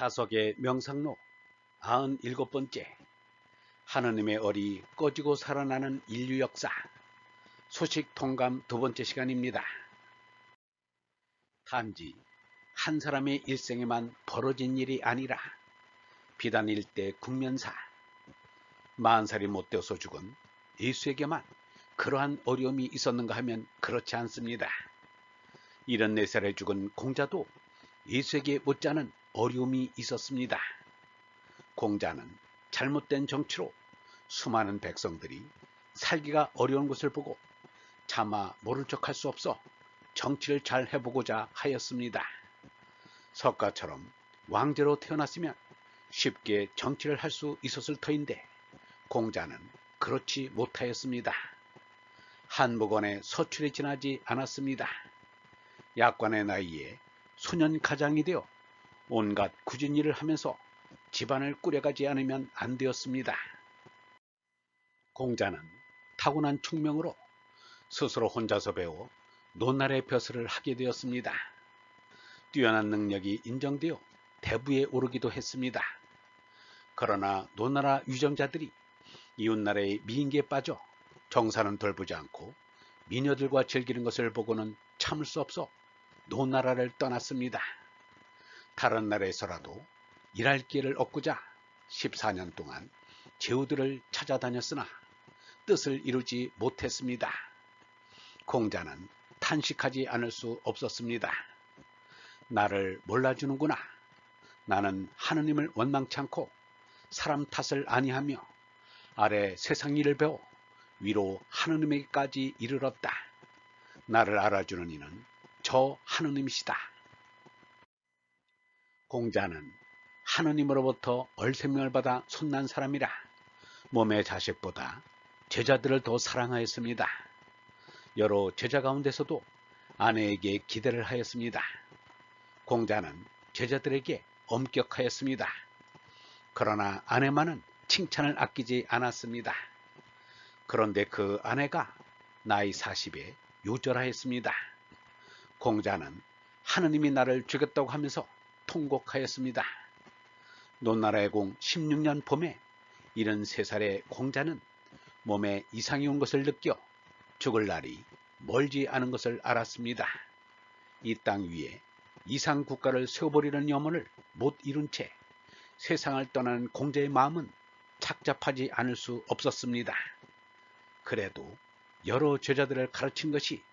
다석의 명상록 97번째 하느님의 얼이 꺼지고 살아나는 인류 역사 소식 통감 두 번째 시간입니다. 단지 한 사람의 일생에만 벌어진 일이 아니라 비단 일대 국면사 40살이 못 되어서 죽은 예수에게만 그러한 어려움이 있었는가 하면 그렇지 않습니다. 74살에 죽은 공자도 예수에게 못지않은 어려움이 있었습니다. 공자는 잘못된 정치로 수많은 백성들이 살기가 어려운 것을 보고 차마 모른 척할 수 없어 정치를 잘 해보고자 하였습니다. 석가처럼 왕제로 태어났으면 쉽게 정치를 할 수 있었을 터인데 공자는 그렇지 못하였습니다. 한복원에 서출에 지나지 않았습니다. 약관의 나이에 소년가장이 되어 온갖 굳은 일을 하면서 집안을 꾸려가지 않으면 안 되었습니다. 공자는 타고난 총명으로 스스로 혼자서 배워 논나라의 벼슬을 하게 되었습니다. 뛰어난 능력이 인정되어 대부에 오르기도 했습니다. 그러나 논나라 유정자들이 이웃나라의 미인계에 빠져 정사는 돌보지 않고 미녀들과 즐기는 것을 보고는 참을 수 없어 논나라를 떠났습니다. 다른 나라에서라도 일할 기회를 얻고자 14년 동안 제후들을 찾아다녔으나 뜻을 이루지 못했습니다. 공자는 탄식하지 않을 수 없었습니다. 나를 몰라주는구나. 나는 하느님을 원망치 않고 사람 탓을 아니하며 아래 세상 일을 배워 위로 하느님에게까지 이르렀다. 나를 알아주는 이는 저 하느님이시다. 공자는 하느님으로부터 얼세명을 받아 손난 사람이라 몸의 자식보다 제자들을 더 사랑하였습니다. 여러 제자 가운데서도 아내에게 기대를 하였습니다. 공자는 제자들에게 엄격하였습니다. 그러나 아내만은 칭찬을 아끼지 않았습니다. 그런데 그 아내가 나이 40에 요절하였습니다. 공자는 하느님이 나를 죽였다고 하면서 통곡하였습니다. 논나라의 공 16년 봄에 73살의 공자는 몸에 이상이 온 것을 느껴 죽을 날이 멀지 않은 것을 알았습니다. 이 땅 위에 이상 국가를 세워버리는 염원을 못 이룬 채 세상을 떠나는 공자의 마음은 착잡하지 않을 수 없었습니다. 그래도 여러 제자들을 가르친 것이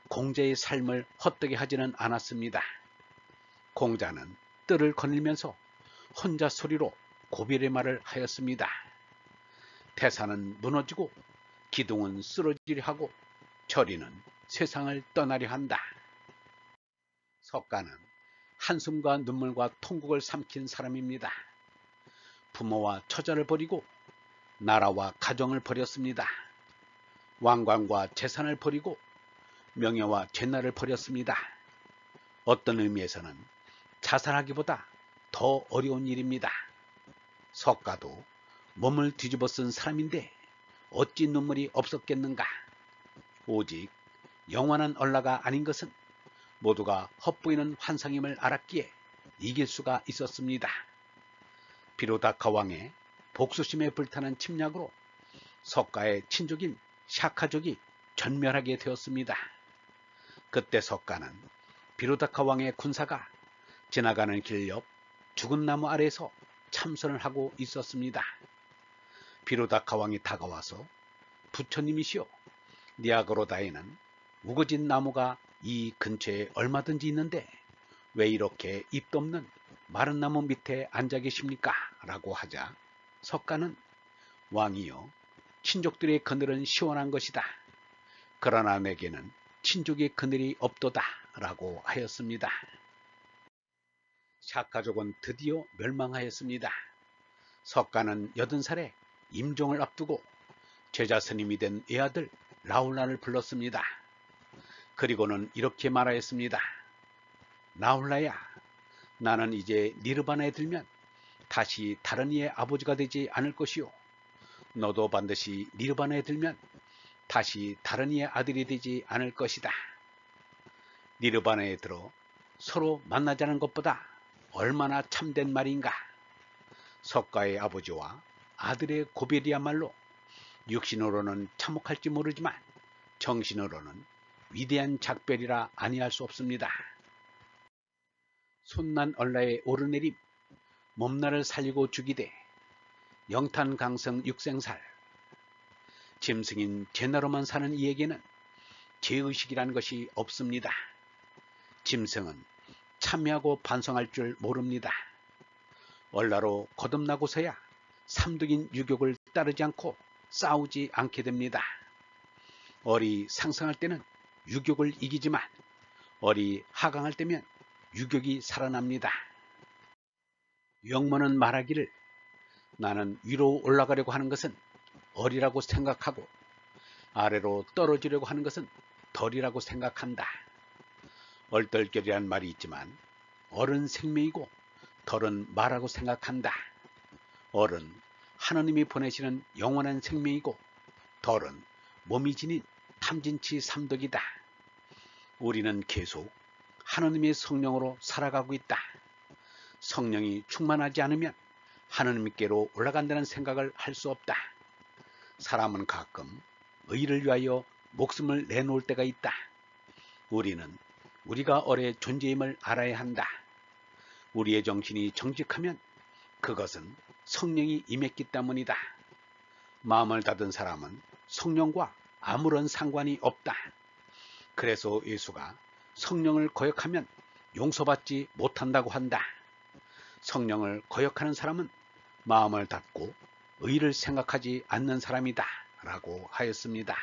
공자의 삶을 헛되게 하지는 않았습니다. 공자는 뜰을 거닐면서 혼자 소리로 고별의 말을 하였습니다. 태산은 무너지고 기둥은 쓰러지려 하고 저리는 세상을 떠나려 한다. 석가는 한숨과 눈물과 통곡을 삼킨 사람입니다. 부모와 처자를 버리고 나라와 가정을 버렸습니다. 왕관과 재산을 버리고 명예와 죄나를 버렸습니다. 어떤 의미에서는 자살하기보다 더 어려운 일입니다. 석가도 몸을 뒤집어 쓴 사람인데 어찌 눈물이 없었겠는가. 오직 영원한 얼라가 아닌 것은 모두가 헛보이는 환상임을 알았기에 이길 수가 있었습니다. 비로다카 왕의 복수심에 불타는 침략으로 석가의 친족인 샤카족이 전멸하게 되었습니다. 그때 석가는 비로다카 왕의 군사가 지나가는 길 옆 죽은 나무 아래에서 참선을 하고 있었습니다. 비로다카 왕이 다가와서 부처님이시여, 니아그로다에는 우거진 나무가 이 근처에 얼마든지 있는데 왜 이렇게 잎도 없는 마른 나무 밑에 앉아 계십니까? 라고 하자 석가는 왕이여, 친족들의 그늘은 시원한 것이다. 그러나 내게는 친족의 그늘이 없도다 라고 하였습니다. 샤카족은 드디어 멸망하였습니다. 석가는 80살에 임종을 앞두고 제자 스님이 된 외아들 라울라를 불렀습니다. 그리고는 이렇게 말하였습니다. 라울라야, 나는 이제 니르바나에 들면 다시 다른 이의 아버지가 되지 않을 것이요, 너도 반드시 니르바나에 들면 다시 다른 이의 아들이 되지 않을 것이다. 니르바나에 들어 서로 만나자는 것보다 얼마나 참된 말인가. 석가의 아버지와 아들의 고별이야말로 육신으로는 참혹할지 모르지만 정신으로는 위대한 작별이라 아니할 수 없습니다. 손난 얼라의 오르내림, 몸나를 살리고 죽이되 영탄강성 육생살. 짐승인 제나로만 사는 이에게는 죄의식이라는 것이 없습니다. 짐승은 참여하고 반성할 줄 모릅니다. 얼라로 거듭나고서야 삼득인 유격을 따르지 않고 싸우지 않게 됩니다. 얼이 상승할 때는 유격을 이기지만 얼이 하강할 때면 유격이 살아납니다. 영모는 말하기를 나는 위로 올라가려고 하는 것은 얼이라고 생각하고 아래로 떨어지려고 하는 것은 덜이라고 생각한다. 얼떨결이란 말이 있지만 얼은 생명이고 덜은 말하고 생각한다. 얼은 하나님이 보내시는 영원한 생명이고 덜은 몸이 지닌 탐진치 삼덕이다. 우리는 계속 하나님의 성령으로 살아가고 있다. 성령이 충만하지 않으면 하나님께로 올라간다는 생각을 할 수 없다. 사람은 가끔 의를 위하여 목숨을 내놓을 때가 있다. 우리는 우리가 얼의 존재임을 알아야 한다. 우리의 정신이 정직하면 그것은 성령이 임했기 때문이다. 마음을 닫은 사람은 성령과 아무런 상관이 없다. 그래서 예수가 성령을 거역하면 용서받지 못한다고 한다. 성령을 거역하는 사람은 마음을 닫고 의를 생각하지 않는 사람이다 라고 하였습니다.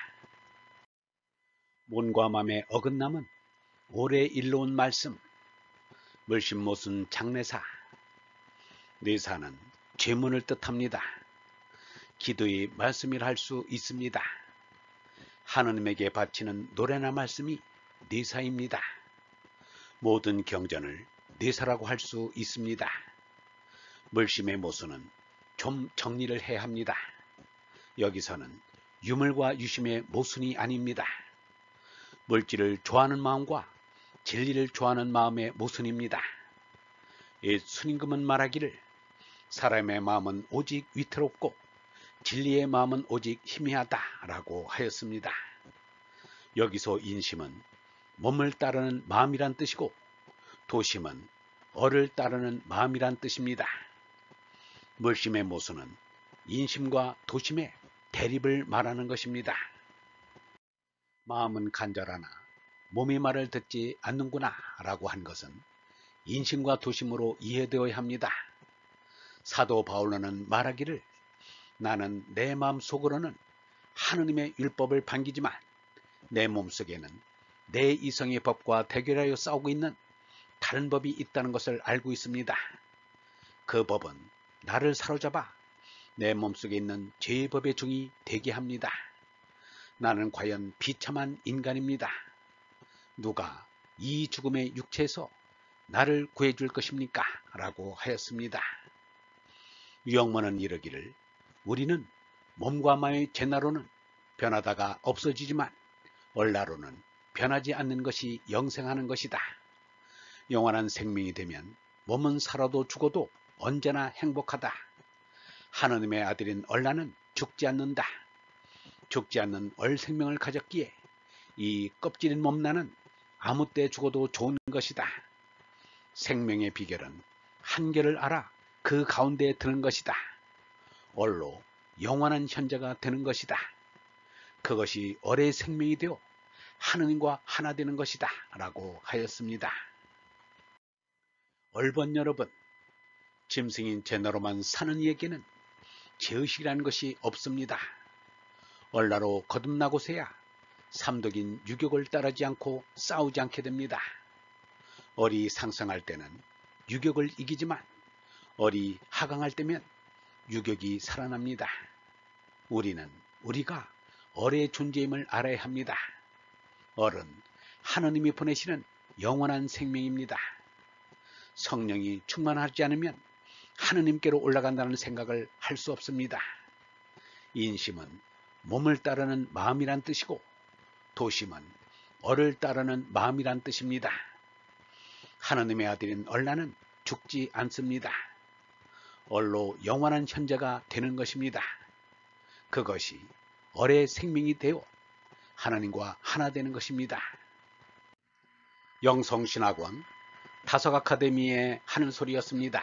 몸과 마음의 어긋남은 오래 일러온 말씀. 물심못은 장례사. 뇌사는 죄문을 뜻합니다. 기도의 말씀이라 할 수 있습니다. 하느님에게 바치는 노래나 말씀이 뇌사입니다. 모든 경전을 뇌사라고 할 수 있습니다. 물심의 모순은 좀 정리를 해야 합니다. 여기서는 유물과 유심의 모순이 아닙니다. 물질을 좋아하는 마음과 진리를 좋아하는 마음의 모순입니다. 옛 순임금은 말하기를 사람의 마음은 오직 위태롭고 진리의 마음은 오직 희미하다 라고 하였습니다. 여기서 인심은 몸을 따르는 마음이란 뜻이고 도심은 얼을 따르는 마음이란 뜻입니다. 물심의 모순은 인심과 도심의 대립을 말하는 것입니다. 마음은 간절하나 몸의 말을 듣지 않는구나 라고 한 것은 인심과 도심으로 이해되어야 합니다. 사도 바울로는 말하기를 나는 내 마음속으로는 하느님의 율법을 반기지만 내 몸속에는 내 이성의 법과 대결하여 싸우고 있는 다른 법이 있다는 것을 알고 있습니다. 그 법은 나를 사로잡아 내 몸속에 있는 죄의 법의 종이 되게 합니다. 나는 과연 비참한 인간입니다. 누가 이 죽음의 육체에서 나를 구해줄 것입니까? 라고 하였습니다. 유영모는 이르기를 우리는 몸과 마음의 제나로는 변하다가 없어지지만 얼라로는 변하지 않는 것이 영생하는 것이다. 영원한 생명이 되면 몸은 살아도 죽어도 언제나 행복하다. 하느님의 아들인 얼라는 죽지 않는다. 죽지 않는 얼 생명을 가졌기에 이 껍질인 몸나는 아무 때 죽어도 좋은 것이다. 생명의 비결은 한계를 알아 그 가운데에 드는 것이다. 얼로 영원한 현재가 되는 것이다. 그것이 얼의 생명이 되어 하느님과 하나 되는 것이다 라고 하였습니다. 얼번 여러분, 짐승인 제너로만 사는 이에게는 죄의식이라는 것이 없습니다. 얼라로 거듭나고서야 삼독인 유격을 따르지 않고 싸우지 않게 됩니다. 얼이 상승할 때는 유격을 이기지만 얼이 하강할 때면 유격이 살아납니다. 우리는 우리가 얼의 존재임을 알아야 합니다. 얼은 하느님이 보내시는 영원한 생명입니다. 성령이 충만하지 않으면 하느님께로 올라간다는 생각을 할 수 없습니다. 인심은 몸을 따르는 마음이란 뜻이고 도심은 얼을 따르는 마음이란 뜻입니다. 하느님의 아들인 얼라는 죽지 않습니다. 얼로 영원한 현재가 되는 것입니다. 그것이 얼의 생명이 되어 하나님과 하나 되는 것입니다. 영성신학원 다석아카데미의 하는 소리였습니다.